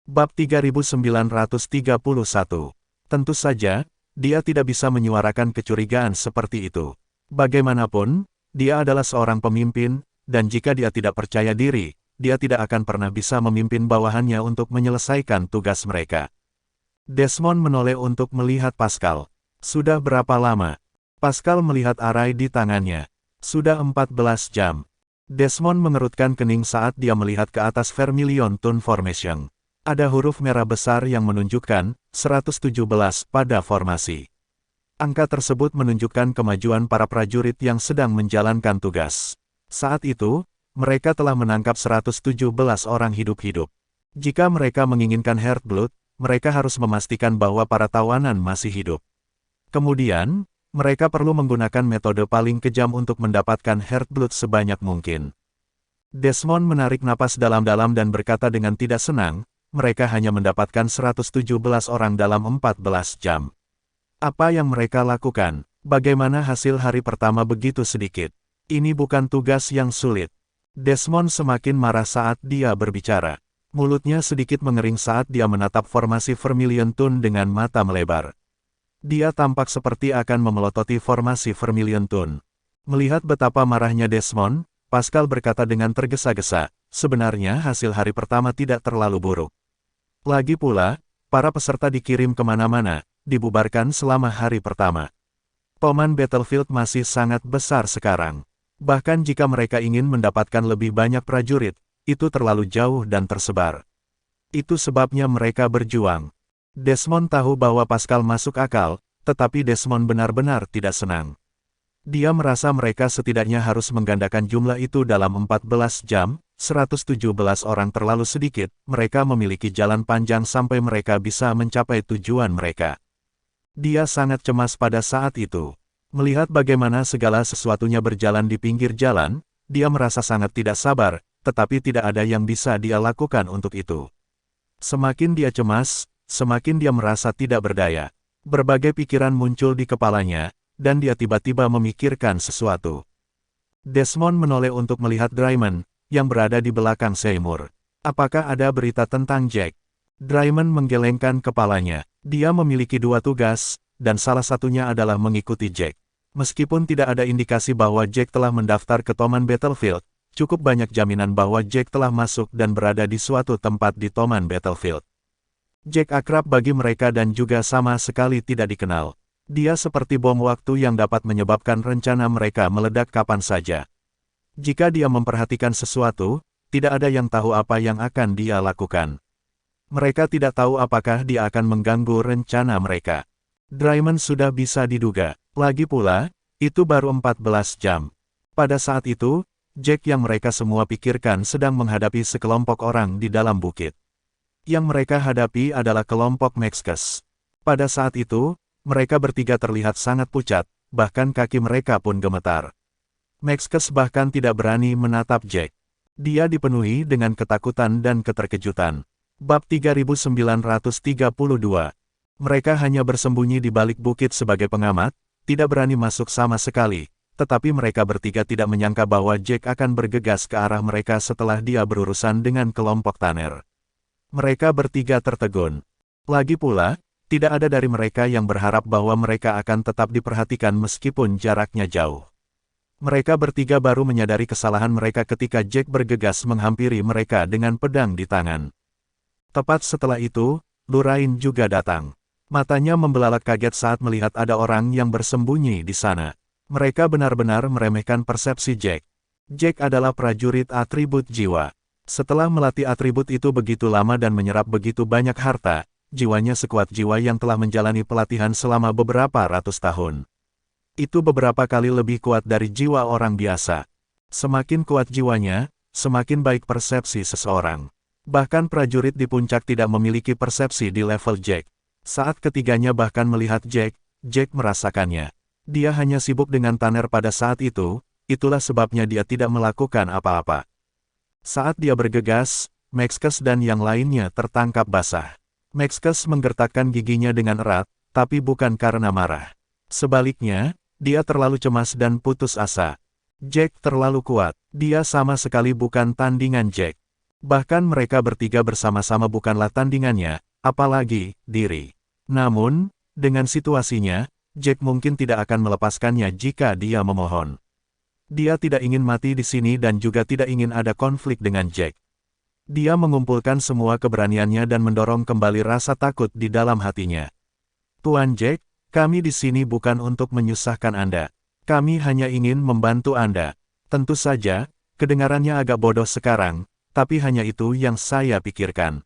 Bab 3931. Tentu saja, dia tidak bisa menyuarakan kecurigaan seperti itu. Bagaimanapun, dia adalah seorang pemimpin, dan jika dia tidak percaya diri, dia tidak akan pernah bisa memimpin bawahannya untuk menyelesaikan tugas mereka. Desmond menoleh untuk melihat Pascal. Sudah berapa lama? Pascal melihat arai di tangannya. Sudah 14 jam. Desmond mengerutkan kening saat dia melihat ke atas Vermilion Tone Formation. Ada huruf merah besar yang menunjukkan 117 pada formasi. Angka tersebut menunjukkan kemajuan para prajurit yang sedang menjalankan tugas. Saat itu, mereka telah menangkap 117 orang hidup-hidup. Jika mereka menginginkan Heartblood, mereka harus memastikan bahwa para tawanan masih hidup. Kemudian, mereka perlu menggunakan metode paling kejam untuk mendapatkan Heartblood sebanyak mungkin. Desmond menarik napas dalam-dalam dan berkata dengan tidak senang, mereka hanya mendapatkan 117 orang dalam 14 jam. Apa yang mereka lakukan? Bagaimana hasil hari pertama begitu sedikit? Ini bukan tugas yang sulit. Desmond semakin marah saat dia berbicara. Mulutnya sedikit mengering saat dia menatap formasi Vermilion Tone dengan mata melebar. Dia tampak seperti akan memelototi formasi Vermilion Tone. Melihat betapa marahnya Desmond, Pascal berkata dengan tergesa-gesa, sebenarnya hasil hari pertama tidak terlalu buruk. Lagi pula, para peserta dikirim kemana-mana, dibubarkan selama hari pertama. Toman Battlefield masih sangat besar sekarang. Bahkan jika mereka ingin mendapatkan lebih banyak prajurit, itu terlalu jauh dan tersebar. Itu sebabnya mereka berjuang. Desmond tahu bahwa Pascal masuk akal, tetapi Desmond benar-benar tidak senang. Dia merasa mereka setidaknya harus menggandakan jumlah itu dalam 14 jam, 117 orang terlalu sedikit, mereka memiliki jalan panjang sampai mereka bisa mencapai tujuan mereka. Dia sangat cemas pada saat itu. Melihat bagaimana segala sesuatunya berjalan di pinggir jalan, dia merasa sangat tidak sabar, tetapi tidak ada yang bisa dia lakukan untuk itu. Semakin dia cemas, semakin dia merasa tidak berdaya. Berbagai pikiran muncul di kepalanya, dan dia tiba-tiba memikirkan sesuatu. Desmond menoleh untuk melihat Draiman, yang berada di belakang Seymour. Apakah ada berita tentang Jack? Draiman menggelengkan kepalanya. Dia memiliki dua tugas, dan salah satunya adalah mengikuti Jack. Meskipun tidak ada indikasi bahwa Jack telah mendaftar ke Toman Battlefield, cukup banyak jaminan bahwa Jack telah masuk dan berada di suatu tempat di Toman Battlefield. Jack akrab bagi mereka dan juga sama sekali tidak dikenal. Dia seperti bom waktu yang dapat menyebabkan rencana mereka meledak kapan saja. Jika dia memperhatikan sesuatu, tidak ada yang tahu apa yang akan dia lakukan. Mereka tidak tahu apakah dia akan mengganggu rencana mereka. Draiman sudah bisa diduga. Lagi pula, itu baru 14 jam. Pada saat itu, Jack yang mereka semua pikirkan sedang menghadapi sekelompok orang di dalam bukit. Yang mereka hadapi adalah kelompok Mexcus. Pada saat itu, mereka bertiga terlihat sangat pucat, bahkan kaki mereka pun gemetar. Mexcus bahkan tidak berani menatap Jack. Dia dipenuhi dengan ketakutan dan keterkejutan. Bab 3932. Mereka hanya bersembunyi di balik bukit sebagai pengamat, tidak berani masuk sama sekali, tetapi mereka bertiga tidak menyangka bahwa Jack akan bergegas ke arah mereka setelah dia berurusan dengan kelompok Tanner. Mereka bertiga tertegun. Lagi pula, tidak ada dari mereka yang berharap bahwa mereka akan tetap diperhatikan meskipun jaraknya jauh. Mereka bertiga baru menyadari kesalahan mereka ketika Jack bergegas menghampiri mereka dengan pedang di tangan. Tepat setelah itu, Lurain juga datang. Matanya membelalak kaget saat melihat ada orang yang bersembunyi di sana. Mereka benar-benar meremehkan persepsi Jack. Jack adalah prajurit atribut jiwa. Setelah melatih atribut itu begitu lama dan menyerap begitu banyak harta, jiwanya sekuat jiwa yang telah menjalani pelatihan selama beberapa ratus tahun. Itu beberapa kali lebih kuat dari jiwa orang biasa. Semakin kuat jiwanya, semakin baik persepsi seseorang. Bahkan prajurit di puncak tidak memiliki persepsi di level Jack. Saat ketiganya bahkan melihat Jack, Jack merasakannya. Dia hanya sibuk dengan Tanner pada saat itu, itulah sebabnya dia tidak melakukan apa-apa. Saat dia bergegas, Mexcus dan yang lainnya tertangkap basah. Mexcus menggertakkan giginya dengan erat, tapi bukan karena marah. Sebaliknya, dia terlalu cemas dan putus asa. Jack terlalu kuat. Dia sama sekali bukan tandingan Jack. Bahkan mereka bertiga bersama-sama bukanlah tandingannya, apalagi diri. Namun, dengan situasinya, Jack mungkin tidak akan melepaskannya jika dia memohon. Dia tidak ingin mati di sini dan juga tidak ingin ada konflik dengan Jack. Dia mengumpulkan semua keberaniannya dan mendorong kembali rasa takut di dalam hatinya. Tuan Jack, kami di sini bukan untuk menyusahkan Anda. Kami hanya ingin membantu Anda. Tentu saja, kedengarannya agak bodoh sekarang, tapi hanya itu yang saya pikirkan.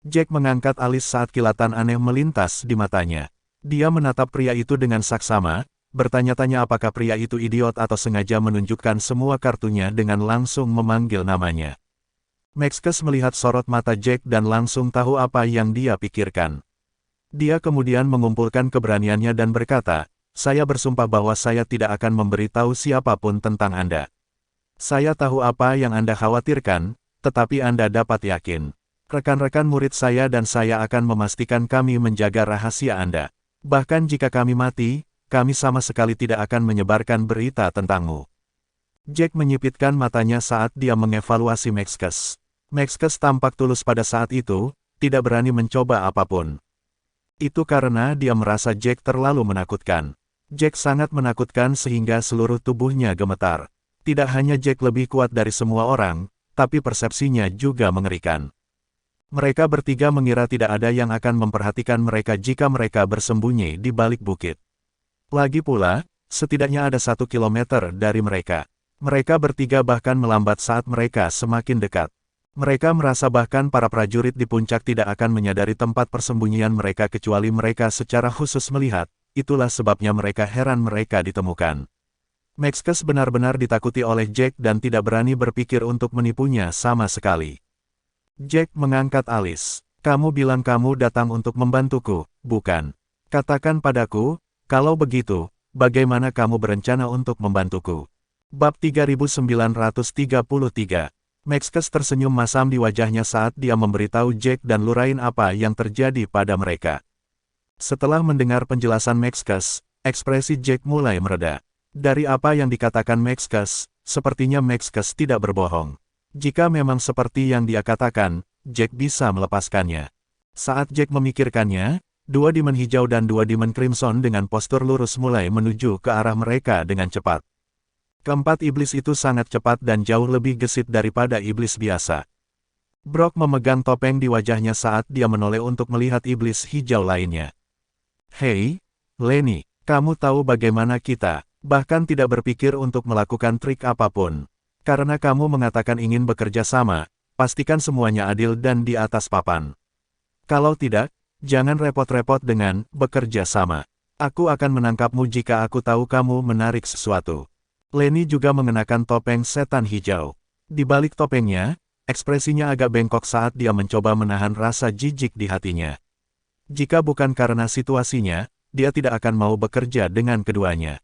Jack mengangkat alis saat kilatan aneh melintas di matanya. Dia menatap pria itu dengan saksama, bertanya-tanya apakah pria itu idiot atau sengaja menunjukkan semua kartunya dengan langsung memanggil namanya. Maxkes melihat sorot mata Jack dan langsung tahu apa yang dia pikirkan. Dia kemudian mengumpulkan keberaniannya dan berkata, "Saya bersumpah bahwa saya tidak akan memberitahu siapapun tentang Anda. Saya tahu apa yang Anda khawatirkan, tetapi Anda dapat yakin. Rekan-rekan murid saya dan saya akan memastikan kami menjaga rahasia Anda. Bahkan jika kami mati, kami sama sekali tidak akan menyebarkan berita tentangmu." Jack menyipitkan matanya saat dia mengevaluasi Maxkes. Maxkes tampak tulus pada saat itu, tidak berani mencoba apapun. Itu karena dia merasa Jack terlalu menakutkan. Jack sangat menakutkan sehingga seluruh tubuhnya gemetar. Tidak hanya Jack lebih kuat dari semua orang, tapi persepsinya juga mengerikan. Mereka bertiga mengira tidak ada yang akan memperhatikan mereka jika mereka bersembunyi di balik bukit. Lagi pula, setidaknya ada 1 kilometer dari mereka. Mereka bertiga bahkan melambat saat mereka semakin dekat. Mereka merasa bahkan para prajurit di puncak tidak akan menyadari tempat persembunyian mereka kecuali mereka secara khusus melihat, itulah sebabnya mereka heran mereka ditemukan. Maxkes benar-benar ditakuti oleh Jack dan tidak berani berpikir untuk menipunya sama sekali. Jack mengangkat alis. "Kamu bilang kamu datang untuk membantuku, bukan? Katakan padaku, kalau begitu, bagaimana kamu berencana untuk membantuku?" Bab 3933. Maxkes tersenyum masam di wajahnya saat dia memberitahu Jack dan Lurain apa yang terjadi pada mereka. Setelah mendengar penjelasan Maxkes, ekspresi Jack mulai mereda. Dari apa yang dikatakan Maxkes, sepertinya Maxkes tidak berbohong. Jika memang seperti yang dia katakan, Jack bisa melepaskannya. Saat Jack memikirkannya, 2 Demon Hijau dan 2 Demon Crimson dengan postur lurus mulai menuju ke arah mereka dengan cepat. Keempat iblis itu sangat cepat dan jauh lebih gesit daripada iblis biasa. Brock memegang topeng di wajahnya saat dia menoleh untuk melihat iblis hijau lainnya. "Hei, Lenny, kamu tahu bagaimana kita, bahkan tidak berpikir untuk melakukan trik apapun. Karena kamu mengatakan ingin bekerja sama, pastikan semuanya adil dan di atas papan. Kalau tidak, jangan repot-repot dengan bekerja sama. Aku akan menangkapmu jika aku tahu kamu menarik sesuatu." Lenny juga mengenakan topeng setan hijau. Di balik topengnya, ekspresinya agak bengkok saat dia mencoba menahan rasa jijik di hatinya. Jika bukan karena situasinya, dia tidak akan mau bekerja dengan keduanya.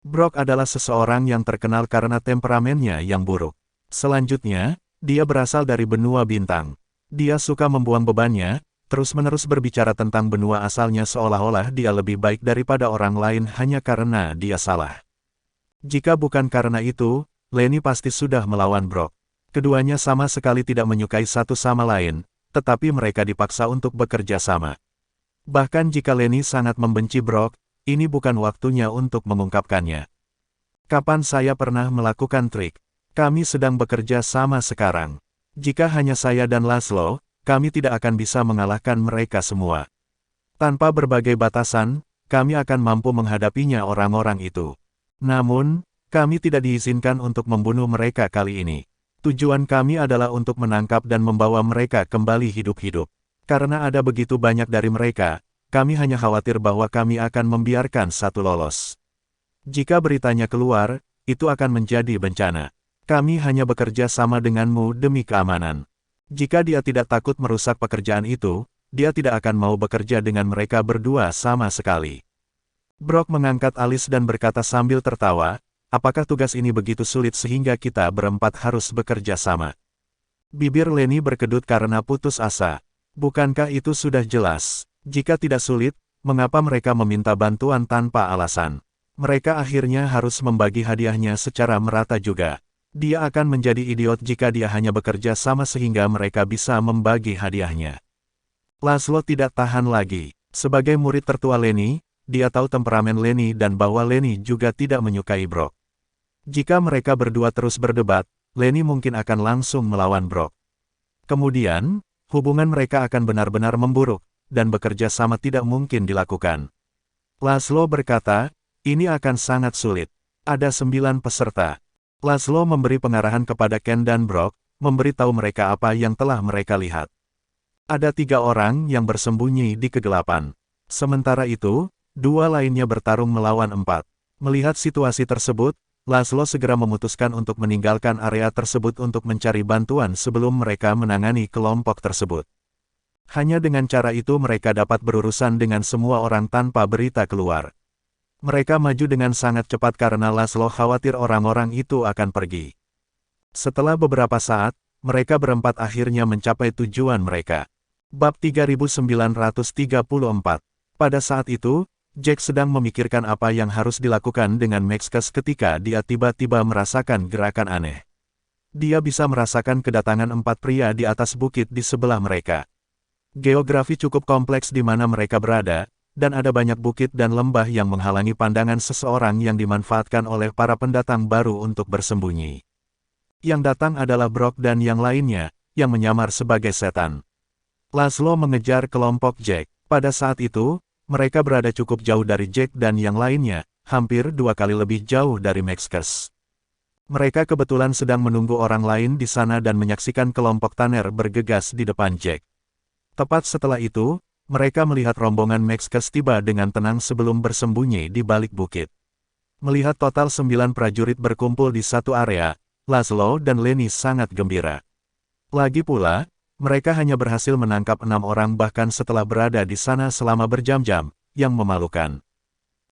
Brock adalah seseorang yang terkenal karena temperamennya yang buruk. Selanjutnya, dia berasal dari benua bintang. Dia suka membuang bebannya, terus-menerus berbicara tentang benua asalnya seolah-olah dia lebih baik daripada orang lain hanya karena dia salah. Jika bukan karena itu, Lenny pasti sudah melawan Brock. Keduanya sama sekali tidak menyukai satu sama lain, tetapi mereka dipaksa untuk bekerja sama. Bahkan jika Lenny sangat membenci Brock, ini bukan waktunya untuk mengungkapkannya. "Kapan saya pernah melakukan trik? Kami sedang bekerja sama sekarang. Jika hanya saya dan Laszlo, kami tidak akan bisa mengalahkan mereka semua. Tanpa berbagai batasan, kami akan mampu menghadapinya orang-orang itu. Namun, kami tidak diizinkan untuk membunuh mereka kali ini. Tujuan kami adalah untuk menangkap dan membawa mereka kembali hidup-hidup. Karena ada begitu banyak dari mereka, kami hanya khawatir bahwa kami akan membiarkan satu lolos. Jika beritanya keluar, itu akan menjadi bencana. Kami hanya bekerja sama denganmu demi keamanan. Jika dia tidak takut merusak pekerjaan itu, dia tidak akan mau bekerja dengan mereka berdua sama sekali." Brock mengangkat alis dan berkata sambil tertawa, "Apakah tugas ini begitu sulit sehingga kita berempat harus bekerja sama?" Bibir Lenny berkedut karena putus asa. Bukankah itu sudah jelas? Jika tidak sulit, mengapa mereka meminta bantuan tanpa alasan? Mereka akhirnya harus membagi hadiahnya secara merata juga. Dia akan menjadi idiot jika dia hanya bekerja sama sehingga mereka bisa membagi hadiahnya. Laszlo tidak tahan lagi. Sebagai murid tertua Lenny, dia tahu temperamen Lenny dan bahwa Lenny juga tidak menyukai Brock. Jika mereka berdua terus berdebat, Lenny mungkin akan langsung melawan Brock. Kemudian, hubungan mereka akan benar-benar memburuk, dan bekerja sama tidak mungkin dilakukan. Laszlo berkata, ini akan sangat sulit. Ada 9 peserta. Laszlo memberi pengarahan kepada Ken dan Brock, memberitahu mereka apa yang telah mereka lihat. Ada 3 orang yang bersembunyi di kegelapan. Sementara itu, 2 lainnya bertarung melawan 4. Melihat situasi tersebut, Laszlo segera memutuskan untuk meninggalkan area tersebut untuk mencari bantuan sebelum mereka menangani kelompok tersebut. Hanya dengan cara itu mereka dapat berurusan dengan semua orang tanpa berita keluar. Mereka maju dengan sangat cepat karena Laszlo khawatir orang-orang itu akan pergi. Setelah beberapa saat, mereka berempat akhirnya mencapai tujuan mereka. Bab 3934. Pada saat itu, Jack sedang memikirkan apa yang harus dilakukan dengan Maxcus ketika dia tiba-tiba merasakan gerakan aneh. Dia bisa merasakan kedatangan 4 pria di atas bukit di sebelah mereka. Geografi cukup kompleks di mana mereka berada, dan ada banyak bukit dan lembah yang menghalangi pandangan seseorang yang dimanfaatkan oleh para pendatang baru untuk bersembunyi. Yang datang adalah Brock dan yang lainnya, yang menyamar sebagai setan. Laszlo mengejar kelompok Jack. Pada saat itu, mereka berada cukup jauh dari Jack dan yang lainnya, hampir 2 kali lebih jauh dari Maxcus. Mereka kebetulan sedang menunggu orang lain di sana dan menyaksikan kelompok Tanner bergegas di depan Jack. Tepat setelah itu, mereka melihat rombongan Maxcus tiba dengan tenang sebelum bersembunyi di balik bukit. Melihat total 9 prajurit berkumpul di satu area, Laszlo dan Lenny sangat gembira. Lagi pula, mereka hanya berhasil menangkap 6 orang bahkan setelah berada di sana selama berjam-jam, yang memalukan.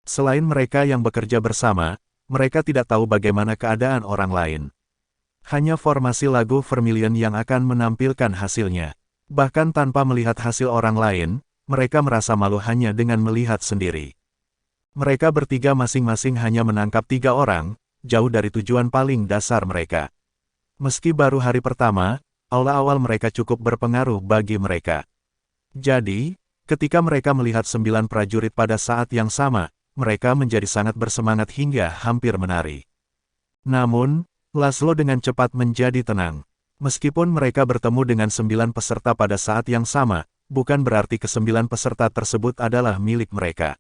Selain mereka yang bekerja bersama, mereka tidak tahu bagaimana keadaan orang lain. Hanya formasi lagu Vermilion yang akan menampilkan hasilnya. Bahkan tanpa melihat hasil orang lain, mereka merasa malu hanya dengan melihat sendiri. Mereka bertiga masing-masing hanya menangkap 3 orang, jauh dari tujuan paling dasar mereka. Meski baru hari pertama, awal-awal mereka cukup berpengaruh bagi mereka. Jadi, ketika mereka melihat 9 prajurit pada saat yang sama, mereka menjadi sangat bersemangat hingga hampir menari. Namun, Laszlo dengan cepat menjadi tenang. Meskipun mereka bertemu dengan 9 peserta pada saat yang sama, bukan berarti ke-9 peserta tersebut adalah milik mereka.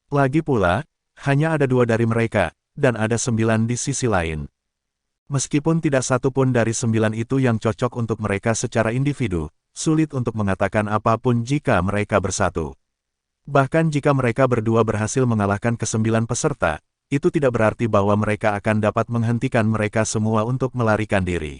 Lagi pula, hanya ada 2 dari mereka, dan ada 9 di sisi lain. Meskipun tidak satu pun dari 9 itu yang cocok untuk mereka secara individu, sulit untuk mengatakan apapun jika mereka bersatu. Bahkan jika mereka berdua berhasil mengalahkan ke-9 peserta, itu tidak berarti bahwa mereka akan dapat menghentikan mereka semua untuk melarikan diri.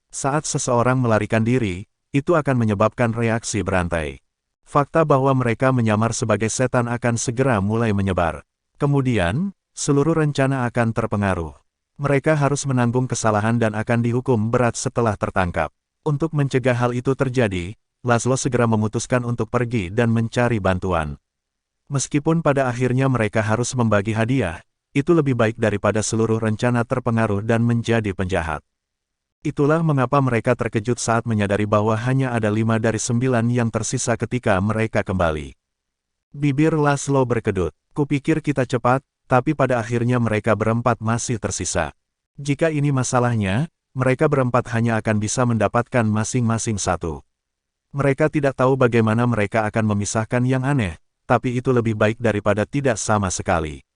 Saat seseorang melarikan diri, itu akan menyebabkan reaksi berantai. Fakta bahwa mereka menyamar sebagai setan akan segera mulai menyebar. Kemudian, seluruh rencana akan terpengaruh. Mereka harus menanggung kesalahan dan akan dihukum berat setelah tertangkap. Untuk mencegah hal itu terjadi, Laszlo segera memutuskan untuk pergi dan mencari bantuan. Meskipun pada akhirnya mereka harus membagi hadiah, itu lebih baik daripada seluruh rencana terpengaruh dan menjadi penjahat. Itulah mengapa mereka terkejut saat menyadari bahwa hanya ada 5 dari 9 yang tersisa ketika mereka kembali. Bibir Laszlo berkedut. Kupikir kita cepat, tapi pada akhirnya mereka berempat masih tersisa. Jika ini masalahnya, mereka berempat hanya akan bisa mendapatkan masing-masing 1. Mereka tidak tahu bagaimana mereka akan memisahkan yang aneh, tapi itu lebih baik daripada tidak sama sekali.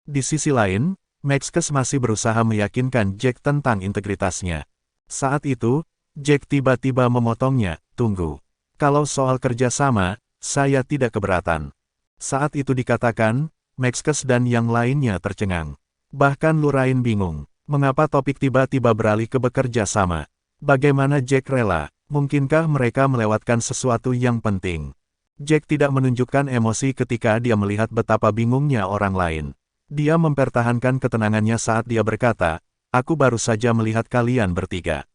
Di sisi lain, Maxcus masih berusaha meyakinkan Jack tentang integritasnya. Saat itu, Jack tiba-tiba memotongnya, "Tunggu. Kalau soal kerjasama, saya tidak keberatan." Saat itu dikatakan, Maxcus dan yang lainnya tercengang. Bahkan Lurain bingung, mengapa topik tiba-tiba beralih ke bekerja sama. Bagaimana Jack rela? Mungkinkah mereka melewatkan sesuatu yang penting? Jack tidak menunjukkan emosi ketika dia melihat betapa bingungnya orang lain. Dia mempertahankan ketenangannya saat dia berkata, "Aku baru saja melihat kalian bertiga.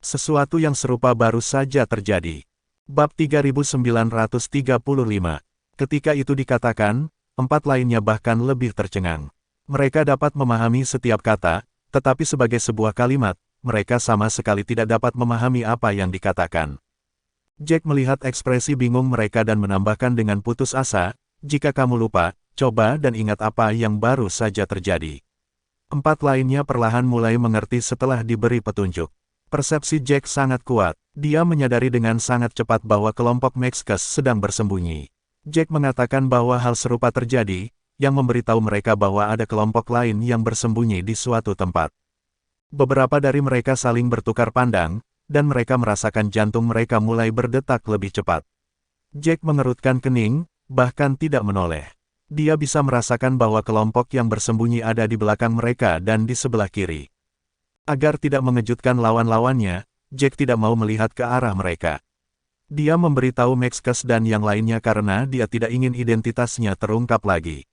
Sesuatu yang serupa baru saja terjadi." Bab 3935. Ketika itu dikatakan, 4 lainnya bahkan lebih tercengang. Mereka dapat memahami setiap kata, tetapi sebagai sebuah kalimat, mereka sama sekali tidak dapat memahami apa yang dikatakan. Jack melihat ekspresi bingung mereka dan menambahkan dengan putus asa, "Jika kamu lupa, coba dan ingat apa yang baru saja terjadi." Empat lainnya perlahan mulai mengerti setelah diberi petunjuk. Persepsi Jack sangat kuat. Dia menyadari dengan sangat cepat bahwa kelompok Mexcus sedang bersembunyi. Jack mengatakan bahwa hal serupa terjadi, yang memberitahu mereka bahwa ada kelompok lain yang bersembunyi di suatu tempat. Beberapa dari mereka saling bertukar pandang, dan mereka merasakan jantung mereka mulai berdetak lebih cepat. Jack mengerutkan kening, bahkan tidak menoleh. Dia bisa merasakan bahwa kelompok yang bersembunyi ada di belakang mereka dan di sebelah kiri. Agar tidak mengejutkan lawan-lawannya, Jack tidak mau melihat ke arah mereka. Dia memberitahu Mexcus dan yang lainnya karena dia tidak ingin identitasnya terungkap lagi.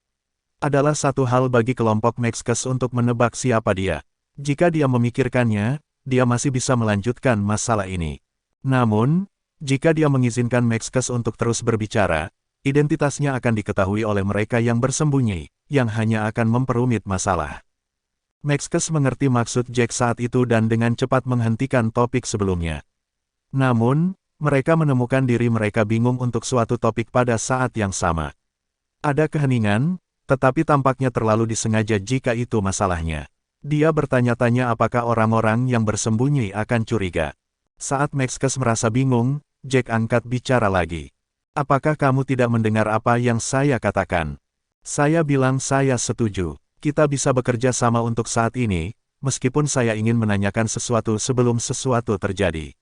Adalah satu hal bagi kelompok Mexcus untuk menebak siapa dia. Jika dia memikirkannya, dia masih bisa melanjutkan masalah ini. Namun, jika dia mengizinkan Mexcus untuk terus berbicara, identitasnya akan diketahui oleh mereka yang bersembunyi, yang hanya akan memperumit masalah. Mexcus mengerti maksud Jack saat itu dan dengan cepat menghentikan topik sebelumnya. Namun, mereka menemukan diri mereka bingung untuk suatu topik pada saat yang sama. Ada keheningan, tetapi tampaknya terlalu disengaja jika itu masalahnya. Dia bertanya-tanya apakah orang-orang yang bersembunyi akan curiga. Saat Mexcus merasa bingung, Jack angkat bicara lagi. "Apakah kamu tidak mendengar apa yang saya katakan? Saya bilang saya setuju. Kita bisa bekerja sama untuk saat ini, meskipun saya ingin menanyakan sesuatu sebelum sesuatu terjadi.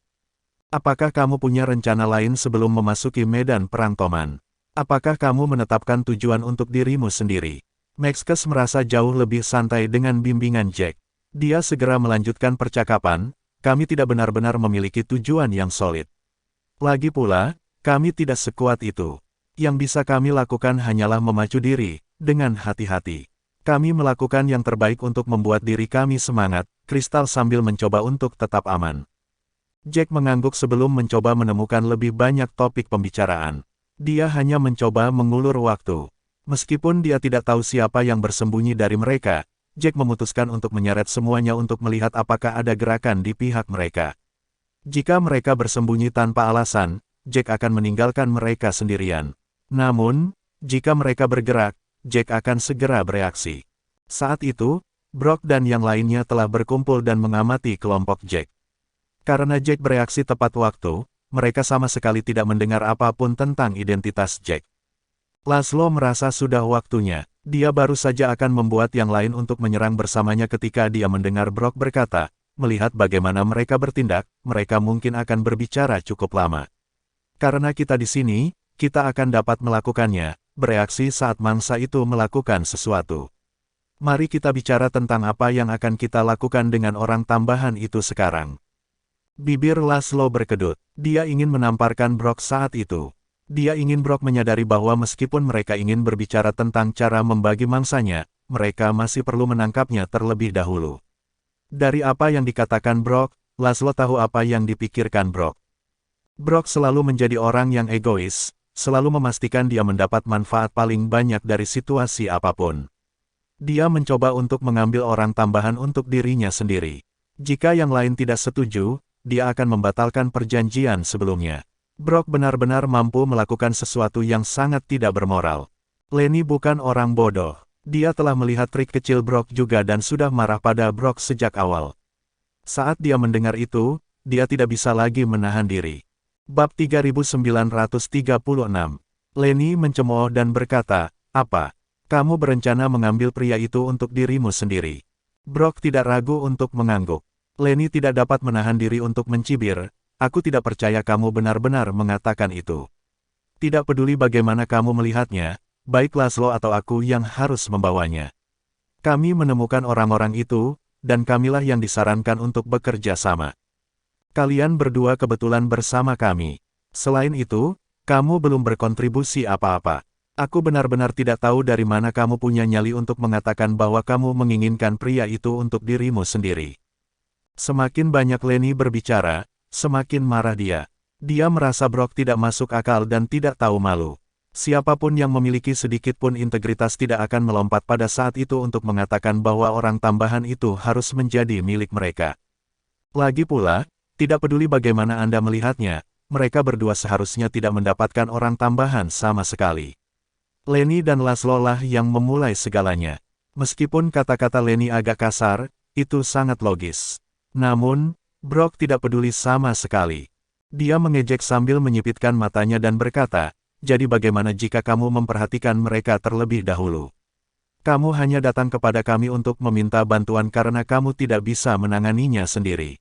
Apakah kamu punya rencana lain sebelum memasuki medan perang Toman? Apakah kamu menetapkan tujuan untuk dirimu sendiri?" Mexcus merasa jauh lebih santai dengan bimbingan Jack. Dia segera melanjutkan percakapan, "Kami tidak benar-benar memiliki tujuan yang solid. Lagi pula, kami tidak sekuat itu. Yang bisa kami lakukan hanyalah memacu diri, dengan hati-hati. Kami melakukan yang terbaik untuk membuat diri kami semangat," Kristal sambil mencoba untuk tetap aman. Jack mengangguk sebelum mencoba menemukan lebih banyak topik pembicaraan. Dia hanya mencoba mengulur waktu. Meskipun dia tidak tahu siapa yang bersembunyi dari mereka, Jack memutuskan untuk menyeret semuanya untuk melihat apakah ada gerakan di pihak mereka. Jika mereka bersembunyi tanpa alasan, Jack akan meninggalkan mereka sendirian. Namun, jika mereka bergerak, Jack akan segera bereaksi. Saat itu, Brock dan yang lainnya telah berkumpul dan mengamati kelompok Jack. Karena Jack bereaksi tepat waktu, mereka sama sekali tidak mendengar apapun tentang identitas Jack. Laszlo merasa sudah waktunya. Dia baru saja akan membuat yang lain untuk menyerang bersamanya ketika dia mendengar Brock berkata, "Melihat bagaimana mereka bertindak, mereka mungkin akan berbicara cukup lama. Karena kita di sini, kita akan dapat melakukannya, bereaksi saat mangsa itu melakukan sesuatu. Mari kita bicara tentang apa yang akan kita lakukan dengan orang tambahan itu sekarang." Bibir Laszlo berkedut. Dia ingin menamparkan Brock saat itu. Dia ingin Brock menyadari bahwa meskipun mereka ingin berbicara tentang cara membagi mangsanya, mereka masih perlu menangkapnya terlebih dahulu. Dari apa yang dikatakan Brock, Laszlo tahu apa yang dipikirkan Brock. Brock selalu menjadi orang yang egois, selalu memastikan dia mendapat manfaat paling banyak dari situasi apapun. Dia mencoba untuk mengambil orang tambahan untuk dirinya sendiri. Jika yang lain tidak setuju, dia akan membatalkan perjanjian sebelumnya. Brock benar-benar mampu melakukan sesuatu yang sangat tidak bermoral. Lenny bukan orang bodoh. Dia telah melihat trik kecil Brock juga dan sudah marah pada Brock sejak awal. Saat dia mendengar itu, dia tidak bisa lagi menahan diri. Bab 3936. Lenny mencemooh dan berkata, "Apa? Kamu berencana mengambil pria itu untuk dirimu sendiri?" Brock tidak ragu untuk mengangguk. Lenny tidak dapat menahan diri untuk mencibir, "Aku tidak percaya kamu benar-benar mengatakan itu. Tidak peduli bagaimana kamu melihatnya, baik Laszlo atau aku yang harus membawanya. Kami menemukan orang-orang itu, dan kamilah yang disarankan untuk bekerja sama. Kalian berdua kebetulan bersama kami. Selain itu, kamu belum berkontribusi apa-apa. Aku benar-benar tidak tahu dari mana kamu punya nyali untuk mengatakan bahwa kamu menginginkan pria itu untuk dirimu sendiri." Semakin banyak Lenny berbicara, semakin marah dia. Dia merasa Brock tidak masuk akal dan tidak tahu malu. Siapapun yang memiliki sedikit pun integritas tidak akan melompat pada saat itu untuk mengatakan bahwa orang tambahan itu harus menjadi milik mereka. Lagi pula, tidak peduli bagaimana Anda melihatnya, mereka berdua seharusnya tidak mendapatkan orang tambahan sama sekali. Lenny dan Laszlo lah yang memulai segalanya. Meskipun kata-kata Lenny agak kasar, itu sangat logis. Namun, Brock tidak peduli sama sekali. Dia mengejek sambil menyipitkan matanya dan berkata, "Jadi bagaimana jika kamu memperhatikan mereka terlebih dahulu? Kamu hanya datang kepada kami untuk meminta bantuan karena kamu tidak bisa menanganinya sendiri.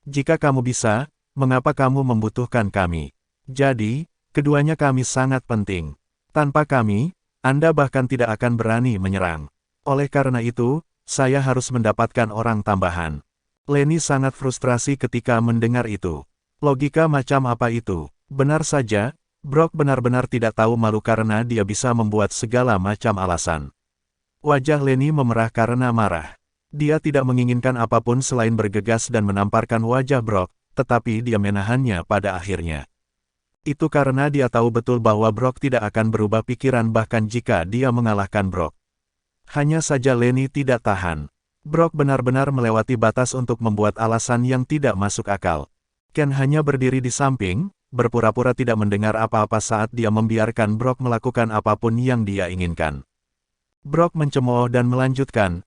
Jika kamu bisa, mengapa kamu membutuhkan kami? Jadi, keduanya kami sangat penting. Tanpa kami, Anda bahkan tidak akan berani menyerang. Oleh karena itu, saya harus mendapatkan orang tambahan." Lenny sangat frustrasi ketika mendengar itu. Logika macam apa itu? Benar saja, Brock benar-benar tidak tahu malu karena dia bisa membuat segala macam alasan. Wajah Lenny memerah karena marah. Dia tidak menginginkan apapun selain bergegas dan menamparkan wajah Brock, tetapi dia menahannya pada akhirnya. Itu karena dia tahu betul bahwa Brock tidak akan berubah pikiran bahkan jika dia mengalahkan Brock. Hanya saja Lenny tidak tahan. Brock benar-benar melewati batas untuk membuat alasan yang tidak masuk akal. Ken hanya berdiri di samping, berpura-pura tidak mendengar apa-apa saat dia membiarkan Brock melakukan apapun yang dia inginkan. Brock mencemooh dan melanjutkan,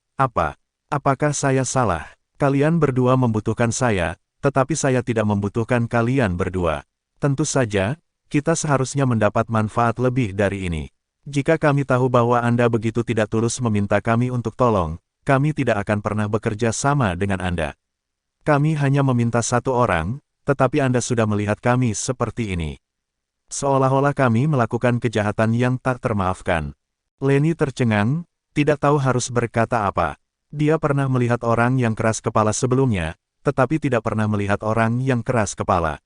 Apakah saya salah? Kalian berdua membutuhkan saya, tetapi saya tidak membutuhkan kalian berdua. Tentu saja, kita seharusnya mendapat manfaat lebih dari ini. Jika kami tahu bahwa Anda begitu tidak tulus meminta kami untuk tolong, kami tidak akan pernah bekerja sama dengan Anda. Kami hanya meminta satu orang, tetapi Anda sudah melihat kami seperti ini. Seolah-olah kami melakukan kejahatan yang tak termaafkan. Lenny tercengang, tidak tahu harus berkata apa. Dia pernah melihat orang yang keras kepala sebelumnya, tetapi tidak pernah melihat orang yang keras kepala.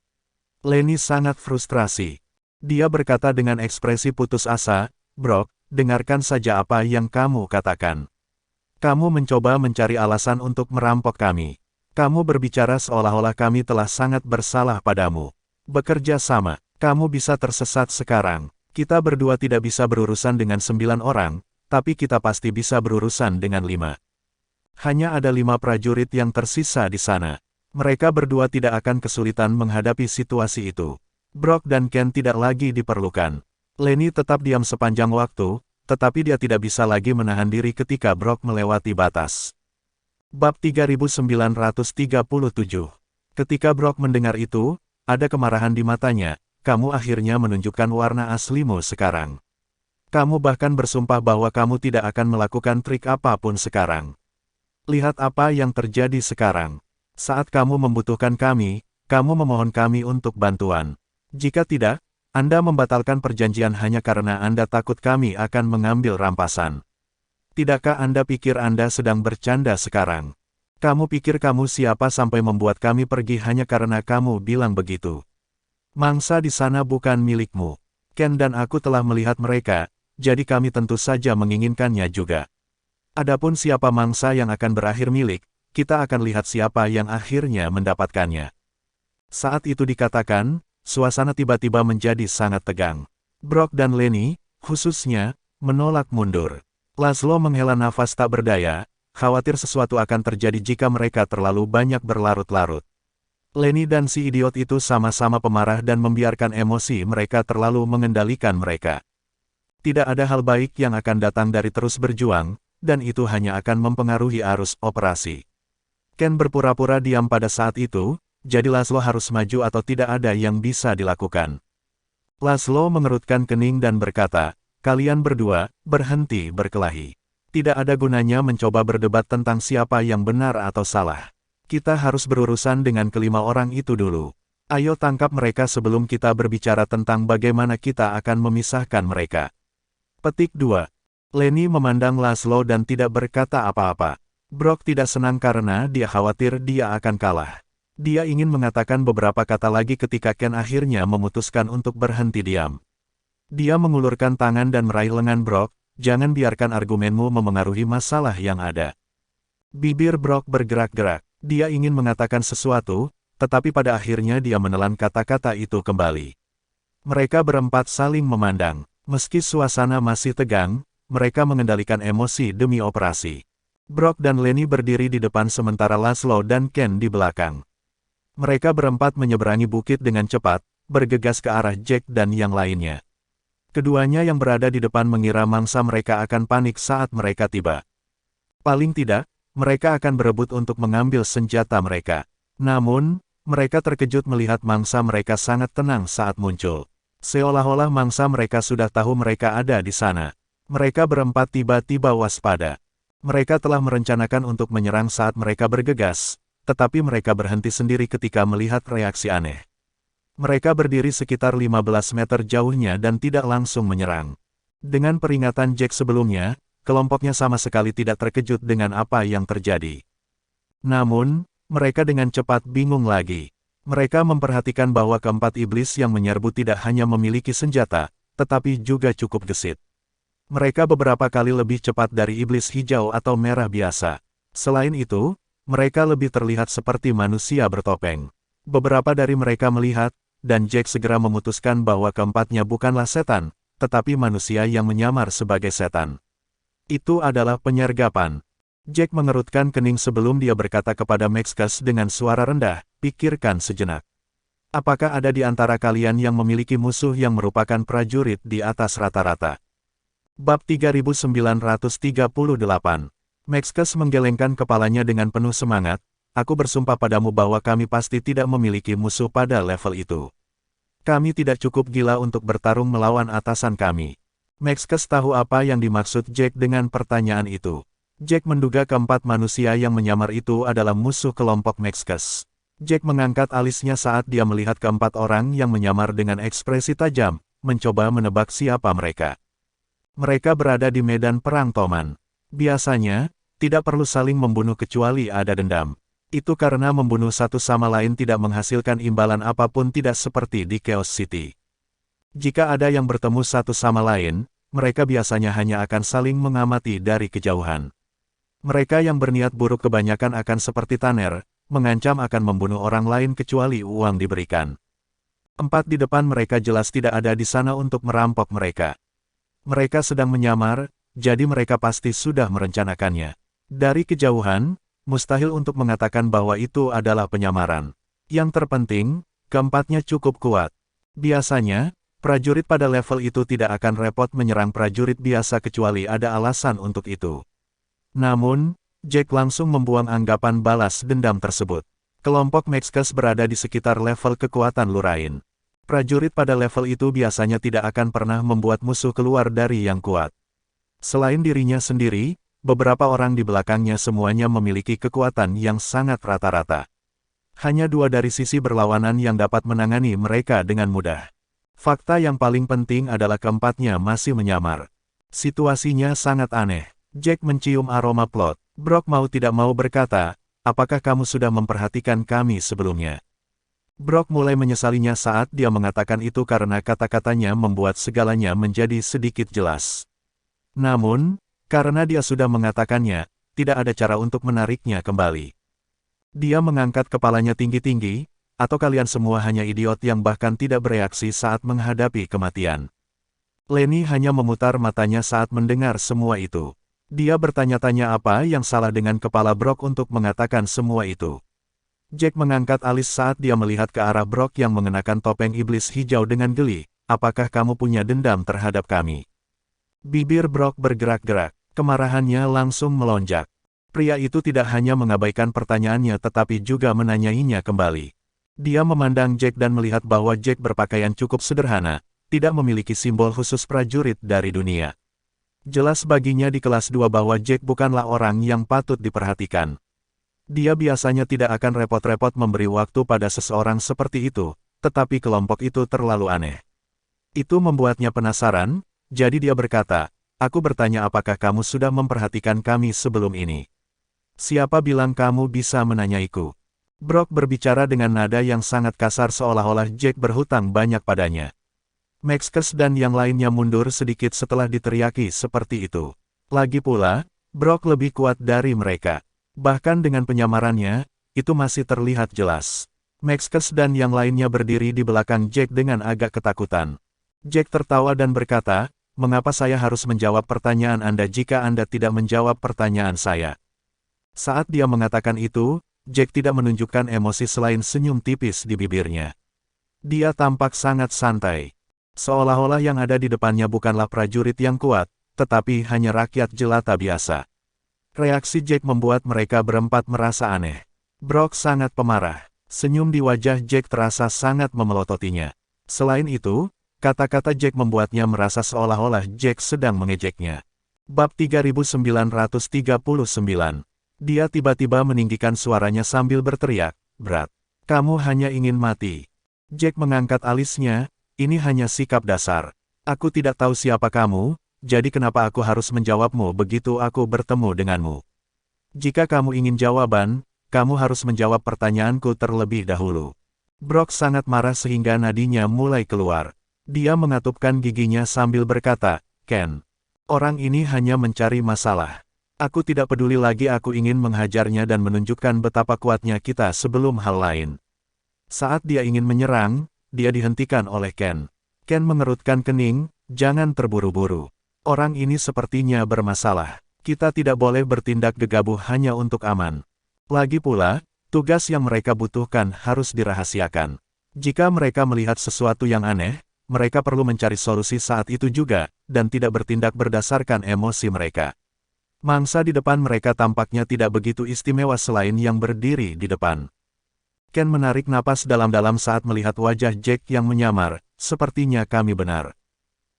Lenny sangat frustrasi. Dia berkata dengan ekspresi putus asa, "Brock, dengarkan saja apa yang kamu katakan. Kamu mencoba mencari alasan untuk merampok kami. Kamu berbicara seolah-olah kami telah sangat bersalah padamu. Bekerja sama, kamu bisa tersesat sekarang. Kita berdua tidak bisa berurusan dengan 9 orang, tapi kita pasti bisa berurusan dengan 5. Hanya ada 5 prajurit yang tersisa di sana. Mereka berdua tidak akan kesulitan menghadapi situasi itu. Brock dan Ken tidak lagi diperlukan." Lenny tetap diam sepanjang waktu, tetapi dia tidak bisa lagi menahan diri ketika Brock melewati batas. Bab 3937. Ketika Brock mendengar itu, ada kemarahan di matanya. "Kamu akhirnya menunjukkan warna aslimu sekarang. Kamu bahkan bersumpah bahwa kamu tidak akan melakukan trik apapun sekarang. Lihat apa yang terjadi sekarang. Saat kamu membutuhkan kami, kamu memohon kami untuk bantuan. Jika tidak, Anda membatalkan perjanjian hanya karena Anda takut kami akan mengambil rampasan. Tidakkah Anda pikir Anda sedang bercanda sekarang? Kamu pikir kamu siapa sampai membuat kami pergi hanya karena kamu bilang begitu? Mangsa di sana bukan milikmu. Ken dan aku telah melihat mereka, jadi kami tentu saja menginginkannya juga. Adapun siapa mangsa yang akan berakhir milik, kita akan lihat siapa yang akhirnya mendapatkannya." Saat itu dikatakan, suasana tiba-tiba menjadi sangat tegang. Brock dan Lenny, khususnya, menolak mundur. Laszlo menghela nafas tak berdaya, khawatir sesuatu akan terjadi jika mereka terlalu banyak berlarut-larut. Lenny dan si idiot itu sama-sama pemarah dan membiarkan emosi mereka terlalu mengendalikan mereka. Tidak ada hal baik yang akan datang dari terus berjuang, dan itu hanya akan mempengaruhi arus operasi. Ken berpura-pura diam pada saat itu, jadi Laszlo harus maju atau tidak ada yang bisa dilakukan. Laszlo mengerutkan kening dan berkata, "Kalian berdua, berhenti berkelahi. Tidak ada gunanya mencoba berdebat tentang siapa yang benar atau salah. Kita harus berurusan dengan kelima orang itu dulu. Ayo tangkap mereka sebelum kita berbicara tentang bagaimana kita akan memisahkan mereka." Petik 2. Lenny memandang Laszlo dan tidak berkata apa-apa. Brock tidak senang karena dia khawatir dia akan kalah. Dia ingin mengatakan beberapa kata lagi ketika Ken akhirnya memutuskan untuk berhenti diam. Dia mengulurkan tangan dan meraih lengan Brock, "Jangan biarkan argumenmu memengaruhi masalah yang ada." Bibir Brock bergerak-gerak. Dia ingin mengatakan sesuatu, tetapi pada akhirnya dia menelan kata-kata itu kembali. Mereka berempat saling memandang. Meski suasana masih tegang, mereka mengendalikan emosi demi operasi. Brock dan Lenny berdiri di depan sementara Laszlo dan Ken di belakang. Mereka berempat menyeberangi bukit dengan cepat, bergegas ke arah Jack dan yang lainnya. Keduanya yang berada di depan mengira mangsa mereka akan panik saat mereka tiba. Paling tidak, mereka akan berebut untuk mengambil senjata mereka. Namun, mereka terkejut melihat mangsa mereka sangat tenang saat muncul. Seolah-olah mangsa mereka sudah tahu mereka ada di sana. Mereka berempat tiba-tiba waspada. Mereka telah merencanakan untuk menyerang saat mereka bergegas, tetapi mereka berhenti sendiri ketika melihat reaksi aneh. Mereka berdiri sekitar 15 meter jauhnya dan tidak langsung menyerang. Dengan peringatan Jack sebelumnya, kelompoknya sama sekali tidak terkejut dengan apa yang terjadi. Namun, mereka dengan cepat bingung lagi. Mereka memperhatikan bahwa keempat iblis yang menyerbu tidak hanya memiliki senjata, tetapi juga cukup gesit. Mereka beberapa kali lebih cepat dari iblis hijau atau merah biasa. Selain itu, mereka lebih terlihat seperti manusia bertopeng. Beberapa dari mereka melihat, dan Jack segera memutuskan bahwa keempatnya bukanlah setan, tetapi manusia yang menyamar sebagai setan. Itu adalah penyergapan. Jack mengerutkan kening sebelum dia berkata kepada Mexcus dengan suara rendah, pikirkan sejenak. Apakah ada di antara kalian yang memiliki musuh yang merupakan prajurit di atas rata-rata? Bab 3938. Mexcus menggelengkan kepalanya dengan penuh semangat, aku bersumpah padamu bahwa kami pasti tidak memiliki musuh pada level itu. Kami tidak cukup gila untuk bertarung melawan atasan kami. Mexcus tahu apa yang dimaksud Jack dengan pertanyaan itu. Jack menduga keempat manusia yang menyamar itu adalah musuh kelompok Mexcus. Jack mengangkat alisnya saat dia melihat keempat orang yang menyamar dengan ekspresi tajam, mencoba menebak siapa mereka. Mereka berada di medan perang Toman. Biasanya, tidak perlu saling membunuh kecuali ada dendam. Itu karena membunuh satu sama lain tidak menghasilkan imbalan apapun, tidak seperti di Chaos City. Jika ada yang bertemu satu sama lain, mereka biasanya hanya akan saling mengamati dari kejauhan. Mereka yang berniat buruk kebanyakan akan seperti Tanner, mengancam akan membunuh orang lain kecuali uang diberikan. Empat di depan mereka jelas tidak ada di sana untuk merampok mereka. Mereka sedang menyamar, jadi mereka pasti sudah merencanakannya. Dari kejauhan, mustahil untuk mengatakan bahwa itu adalah penyamaran. Yang terpenting, keempatnya cukup kuat. Biasanya, prajurit pada level itu tidak akan repot menyerang prajurit biasa kecuali ada alasan untuk itu. Namun, Jack langsung membuang anggapan balas dendam tersebut. Kelompok Mexcus berada di sekitar level kekuatan Lurain. Prajurit pada level itu biasanya tidak akan pernah membuat musuh keluar dari yang kuat. Selain dirinya sendiri, beberapa orang di belakangnya semuanya memiliki kekuatan yang sangat rata-rata. Hanya dua dari sisi berlawanan yang dapat menangani mereka dengan mudah. Fakta yang paling penting adalah keempatnya masih menyamar. Situasinya sangat aneh. Jack mencium aroma plot. Brock mau tidak mau berkata, apakah kamu sudah memperhatikan kami sebelumnya? Brock mulai menyesalinya saat dia mengatakan itu karena kata-katanya membuat segalanya menjadi sedikit jelas. Namun, karena dia sudah mengatakannya, tidak ada cara untuk menariknya kembali. Dia mengangkat kepalanya tinggi-tinggi, atau kalian semua hanya idiot yang bahkan tidak bereaksi saat menghadapi kematian. Lenny hanya memutar matanya saat mendengar semua itu. Dia bertanya-tanya apa yang salah dengan kepala Brock untuk mengatakan semua itu. Jack mengangkat alis saat dia melihat ke arah Brock yang mengenakan topeng iblis hijau dengan geli. Apakah kamu punya dendam terhadap kami? Bibir Brock bergerak-gerak. Kemarahannya langsung melonjak. Pria itu tidak hanya mengabaikan pertanyaannya tetapi juga menanyainya kembali. Dia memandang Jack dan melihat bahwa Jack berpakaian cukup sederhana, tidak memiliki simbol khusus prajurit dari dunia. Jelas baginya di kelas 2 bahwa Jack bukanlah orang yang patut diperhatikan. Dia biasanya tidak akan repot-repot memberi waktu pada seseorang seperti itu, tetapi kelompok itu terlalu aneh. Itu membuatnya penasaran, jadi dia berkata, aku bertanya apakah kamu sudah memperhatikan kami sebelum ini? Siapa bilang kamu bisa menanyaiku? Brock berbicara dengan nada yang sangat kasar seolah-olah Jack berhutang banyak padanya. Mexcus dan yang lainnya mundur sedikit setelah diteriaki seperti itu. Lagi pula, Brock lebih kuat dari mereka. Bahkan dengan penyamarannya, itu masih terlihat jelas. Mexcus dan yang lainnya berdiri di belakang Jack dengan agak ketakutan. Jack tertawa dan berkata, mengapa saya harus menjawab pertanyaan Anda jika Anda tidak menjawab pertanyaan saya? Saat dia mengatakan itu, Jack tidak menunjukkan emosi selain senyum tipis di bibirnya. Dia tampak sangat santai. Seolah-olah yang ada di depannya bukanlah prajurit yang kuat, tetapi hanya rakyat jelata biasa. Reaksi Jack membuat mereka berempat merasa aneh. Brock sangat pemarah. Senyum di wajah Jack terasa sangat memelototinya. Selain itu, kata-kata Jack membuatnya merasa seolah-olah Jack sedang mengejeknya. Bab 3939. Dia tiba-tiba meninggikan suaranya sambil berteriak, "Berat. Kamu hanya ingin mati." Jack mengangkat alisnya, "Ini hanya sikap dasar. Aku tidak tahu siapa kamu, jadi kenapa aku harus menjawabmu begitu aku bertemu denganmu? Jika kamu ingin jawaban, kamu harus menjawab pertanyaanku terlebih dahulu." Brock sangat marah sehingga nadinya mulai keluar. Dia mengatupkan giginya sambil berkata, "Ken, orang ini hanya mencari masalah. Aku tidak peduli lagi, aku ingin menghajarnya dan menunjukkan betapa kuatnya kita sebelum hal lain." Saat dia ingin menyerang, dia dihentikan oleh Ken. Ken mengerutkan kening, "Jangan terburu-buru. Orang ini sepertinya bermasalah. Kita tidak boleh bertindak gegabah hanya untuk aman. Lagi pula, tugas yang mereka butuhkan harus dirahasiakan. Jika mereka melihat sesuatu yang aneh, mereka perlu mencari solusi saat itu juga, dan tidak bertindak berdasarkan emosi mereka." Mangsa di depan mereka tampaknya tidak begitu istimewa selain yang berdiri di depan. Ken menarik napas dalam-dalam saat melihat wajah Jack yang menyamar. "Sepertinya kami benar.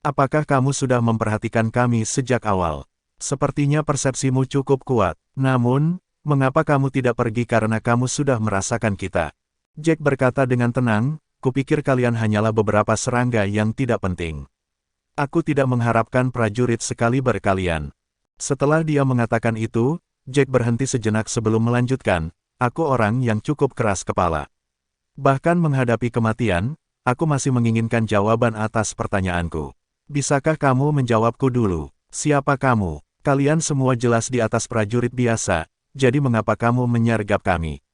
Apakah kamu sudah memperhatikan kami sejak awal? Sepertinya persepsimu cukup kuat. Namun, mengapa kamu tidak pergi karena kamu sudah merasakan kita?" Jack berkata dengan tenang, "Kupikir kalian hanyalah beberapa serangga yang tidak penting. Aku tidak mengharapkan prajurit sekaliber kalian." Setelah dia mengatakan itu, Jack berhenti sejenak sebelum melanjutkan, "Aku orang yang cukup keras kepala. Bahkan menghadapi kematian, aku masih menginginkan jawaban atas pertanyaanku. Bisakah kamu menjawabku dulu? Siapa kamu? Kalian semua jelas di atas prajurit biasa, jadi mengapa kamu menyergap kami?"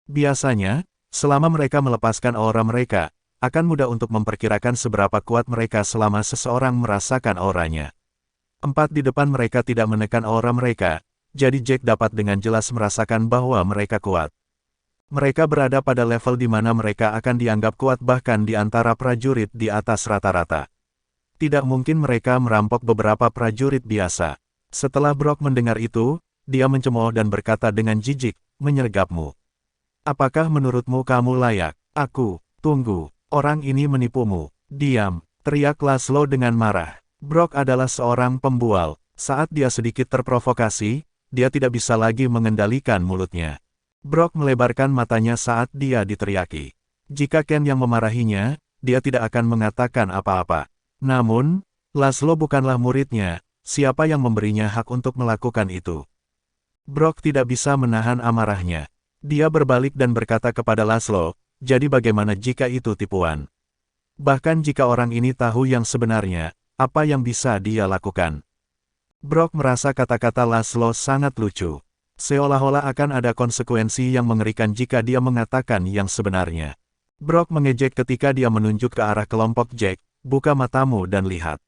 Biasanya, selama mereka melepaskan aura mereka, akan mudah untuk memperkirakan seberapa kuat mereka selama seseorang merasakan auranya. Empat di depan mereka tidak menekan aura mereka, jadi Jack dapat dengan jelas merasakan bahwa mereka kuat. Mereka berada pada level di mana mereka akan dianggap kuat bahkan di antara prajurit di atas rata-rata. Tidak mungkin mereka merampok beberapa prajurit biasa. Setelah Brock mendengar itu, dia mencemooh dan berkata dengan jijik, "Menyergapmu. Apakah menurutmu kamu layak?" "Aku, tunggu, orang ini menipumu." "Diam," teriak Laszlo dengan marah. Brock adalah seorang pembual. Saat dia sedikit terprovokasi, dia tidak bisa lagi mengendalikan mulutnya. Brock melebarkan matanya saat dia diteriaki. Jika Ken yang memarahinya, dia tidak akan mengatakan apa-apa. Namun, Laszlo bukanlah muridnya, siapa yang memberinya hak untuk melakukan itu? Brock tidak bisa menahan amarahnya. Dia berbalik dan berkata kepada Laszlo, "Jadi bagaimana jika itu tipuan? Bahkan jika orang ini tahu yang sebenarnya, apa yang bisa dia lakukan?" Brock merasa kata-kata Laszlo sangat lucu. Seolah-olah akan ada konsekuensi yang mengerikan jika dia mengatakan yang sebenarnya. Brock mengejek ketika dia menunjuk ke arah kelompok Jack, "Buka matamu dan lihat.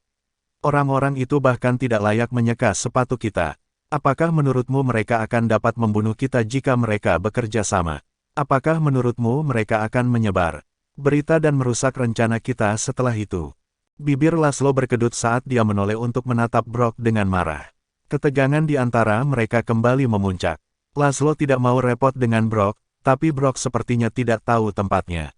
Orang-orang itu bahkan tidak layak menyeka sepatu kita. Apakah menurutmu mereka akan dapat membunuh kita jika mereka bekerja sama? Apakah menurutmu mereka akan menyebar berita dan merusak rencana kita setelah itu?" Bibir Laszlo berkedut saat dia menoleh untuk menatap Brock dengan marah. Ketegangan di antara mereka kembali memuncak. Laszlo tidak mau repot dengan Brock, tapi Brock sepertinya tidak tahu tempatnya.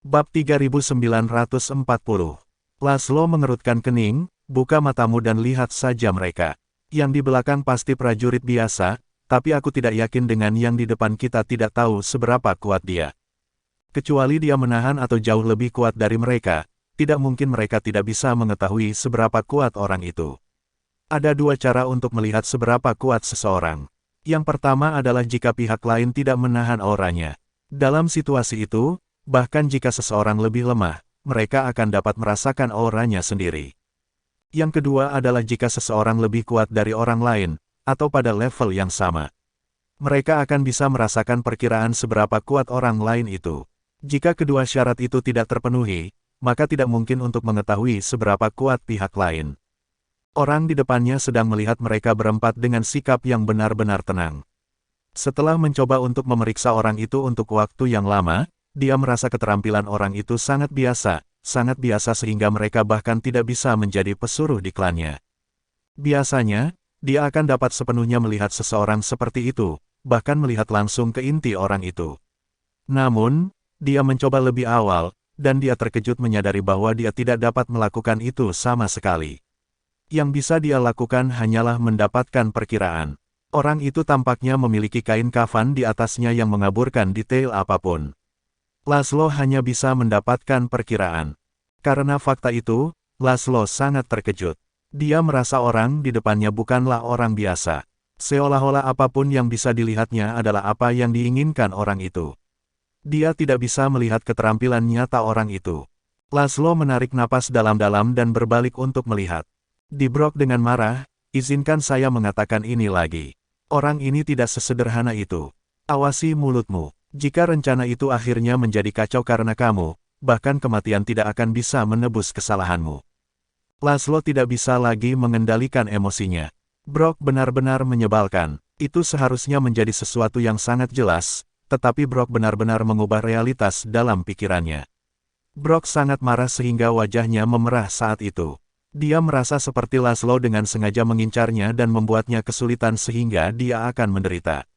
Bab 3940. Laszlo mengerutkan kening, "Buka matamu dan lihat saja mereka. Yang di belakang pasti prajurit biasa, tapi aku tidak yakin dengan yang di depan kita tidak tahu seberapa kuat dia. Kecuali dia menahan atau jauh lebih kuat dari mereka, tidak mungkin mereka tidak bisa mengetahui seberapa kuat orang itu." Ada dua cara untuk melihat seberapa kuat seseorang. Yang pertama adalah jika pihak lain tidak menahan auranya. Dalam situasi itu, bahkan jika seseorang lebih lemah, mereka akan dapat merasakan auranya sendiri. Yang kedua adalah jika seseorang lebih kuat dari orang lain, atau pada level yang sama. Mereka akan bisa merasakan perkiraan seberapa kuat orang lain itu. Jika kedua syarat itu tidak terpenuhi, maka tidak mungkin untuk mengetahui seberapa kuat pihak lain. Orang di depannya sedang melihat mereka berempat dengan sikap yang benar-benar tenang. Setelah mencoba untuk memeriksa orang itu untuk waktu yang lama, dia merasa keterampilan orang itu sangat biasa sehingga mereka bahkan tidak bisa menjadi pesuruh di klannya. Biasanya, dia akan dapat sepenuhnya melihat seseorang seperti itu, bahkan melihat langsung ke inti orang itu. Namun, dia mencoba lebih awal, dan dia terkejut menyadari bahwa dia tidak dapat melakukan itu sama sekali. Yang bisa dia lakukan hanyalah mendapatkan perkiraan. Orang itu tampaknya memiliki kain kafan di atasnya yang mengaburkan detail apapun. Laszlo hanya bisa mendapatkan perkiraan. Karena fakta itu, Laszlo sangat terkejut. Dia merasa orang di depannya bukanlah orang biasa. Seolah-olah apapun yang bisa dilihatnya adalah apa yang diinginkan orang itu. Dia tidak bisa melihat keterampilan nyata orang itu. Laszlo menarik napas dalam-dalam dan berbalik untuk melihat. Di Brok dengan marah, izinkan saya mengatakan ini lagi. Orang ini tidak sesederhana itu. Awasi mulutmu. Jika rencana itu akhirnya menjadi kacau karena kamu, bahkan kematian tidak akan bisa menebus kesalahanmu. Laszlo tidak bisa lagi mengendalikan emosinya. Brok benar-benar menyebalkan. Itu seharusnya menjadi sesuatu yang sangat jelas, tetapi Brok benar-benar mengubah realitas dalam pikirannya. Brok sangat marah sehingga wajahnya memerah saat itu. Dia merasa seperti Laszlo dengan sengaja mengincarnya dan membuatnya kesulitan sehingga dia akan menderita.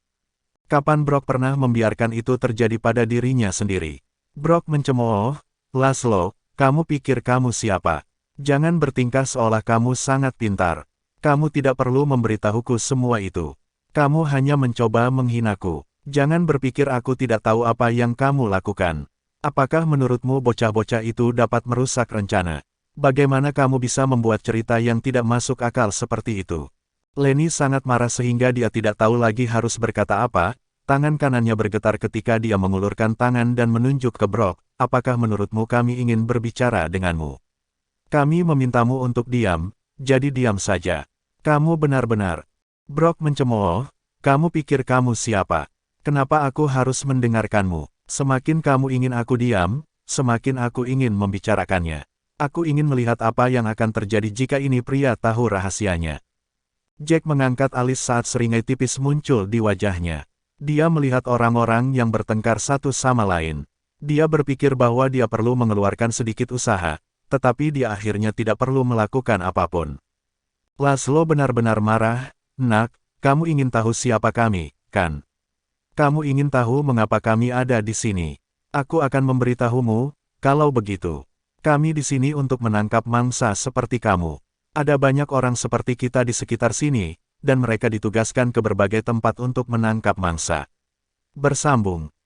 Kapan Brok pernah membiarkan itu terjadi pada dirinya sendiri? Brok mencemooh, Laszlo, kamu pikir kamu siapa? Jangan bertingkah seolah kamu sangat pintar. Kamu tidak perlu memberitahuku semua itu. Kamu hanya mencoba menghinaku. Jangan berpikir aku tidak tahu apa yang kamu lakukan. Apakah menurutmu bocah-bocah itu dapat merusak rencana? Bagaimana kamu bisa membuat cerita yang tidak masuk akal seperti itu? Lenny sangat marah sehingga dia tidak tahu lagi harus berkata apa. Tangan kanannya bergetar ketika dia mengulurkan tangan dan menunjuk ke Brok. Apakah menurutmu kami ingin berbicara denganmu? Kami memintamu untuk diam, jadi diam saja. Kamu benar-benar. Brok mencemooh, kamu pikir kamu siapa? Kenapa aku harus mendengarkanmu? Semakin kamu ingin aku diam, semakin aku ingin membicarakannya. Aku ingin melihat apa yang akan terjadi jika ini pria tahu rahasianya. Jack mengangkat alis saat seringai tipis muncul di wajahnya. Dia melihat orang-orang yang bertengkar satu sama lain. Dia berpikir bahwa dia perlu mengeluarkan sedikit usaha, tetapi dia akhirnya tidak perlu melakukan apapun. Laszlo benar-benar marah, Nak, kamu ingin tahu siapa kami, kan? Kamu ingin tahu mengapa kami ada di sini. Aku akan memberitahumu, kalau begitu. Kami di sini untuk menangkap mangsa seperti kamu. Ada banyak orang seperti kita di sekitar sini, dan mereka ditugaskan ke berbagai tempat untuk menangkap mangsa. Bersambung.